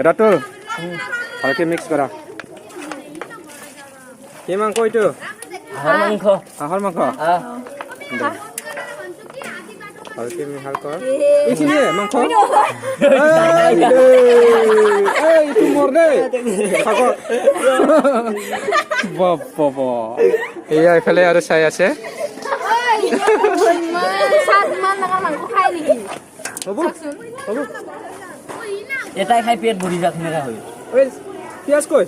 Ratul. Oke mix kara. Ki mangko itu? Ahar mangko. Oke mi hal kor. Ini dia mangko. Itu morde. Kako. Bapa. Iya, এফালে আৰু চাই আছে। সাতমান টাকা মাংস খাই নেকি? হ'ব। এটাই খাই পেট ভৰি যাক নেকা হয়। ঐ পিয়াজ কই?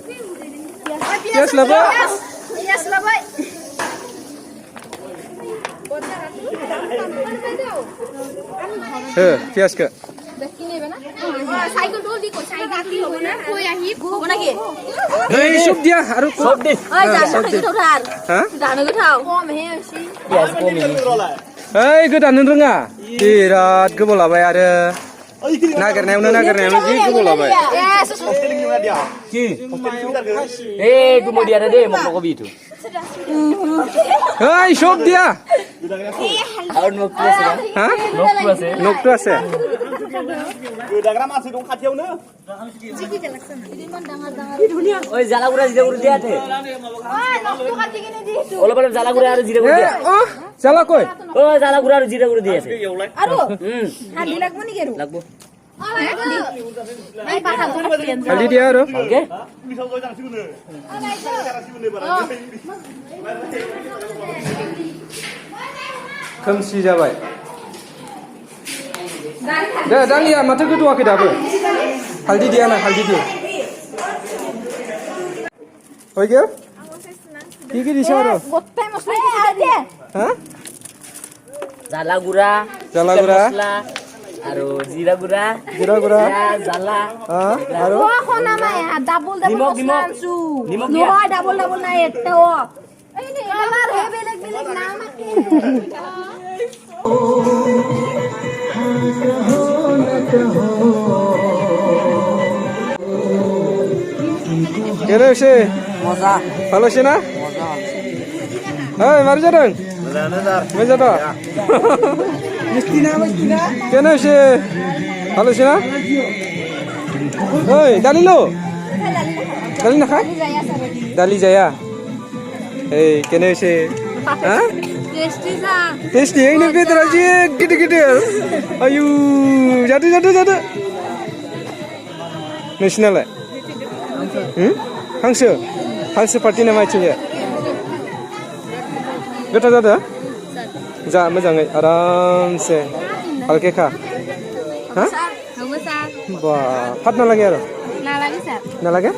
পিয়াজ লব। পিয়াজ লবই। পিয়াজ কে। দেখি নেবে না? সাইকেল তো দি কই সাইকেল কি হবে না? কই আহি গো নাকি? এই সব দিয়া আৰু সব দে ওই জানো কি থৌধার? হা? জানো কি থাও? কম হে আছি। পিয়াজ কমি ओइ गोदानो रोङा बिराद गोबाव लाबाय आरो नागिरनायावनो जि गोबाव लाबाय কি এ গুমো দিয়া দে মক কবি তো ओइ सब দিয়া আৰু নকটো আছে হা নকটো আছে गोदाग्रा मानसि दं खाथियावनो ওই জালাগুড়া জিরাগুড়া দিয়া দে অলপ অলপ জালাগুড়া আৰু জিৰাগুড়া দিয়া অ জালা কই ও জালাগুড়া আৰু জিৰাগুড়া দিয়া আছে আৰু হাঁদি লাগব নেকি আৰু? লাগবো এই পাঠা ধৰে পেন। হালদি দিয়া আৰু ওকে मिसाव गय जांसिगोनो खोमसि जाबाय दे दालिया माथो गोदौआखै दाबो हालदि दिया ना हालदि दि হৈ গেল কি দিছ আৰু গোটাই মছলা দি দে। হা জালাগুড়া জালাগুড়া আৰু জিৰাগুড়া জিৰা জালা আৰু ও খনা মাই ডাবল নিমখ, মছলা আনছু। নিমখ দিয়া। নহয় ডাবল নাই এটা ও। এই নে আমার হে বেলেগ নাম আছে। কেনে হৈছে মজা ভালো হৈছে না মারি যাবেন মজা তো কেনে হৈছে ভালো হৈছে না ওই দালি লো দালি নাখায় দালি যায়া এই কেনে হৈছে হা টেস্টি যা। Tasty ini betul aja gede-gede ayu jatuh nasional हांसो पार्टी नामा इथिंजा गोथाव जादों जा मोजाङै आरामसे हालके खा हा হ'ব স্যার। बा फाट नालागे आरो নালাগে স্যার। नालागे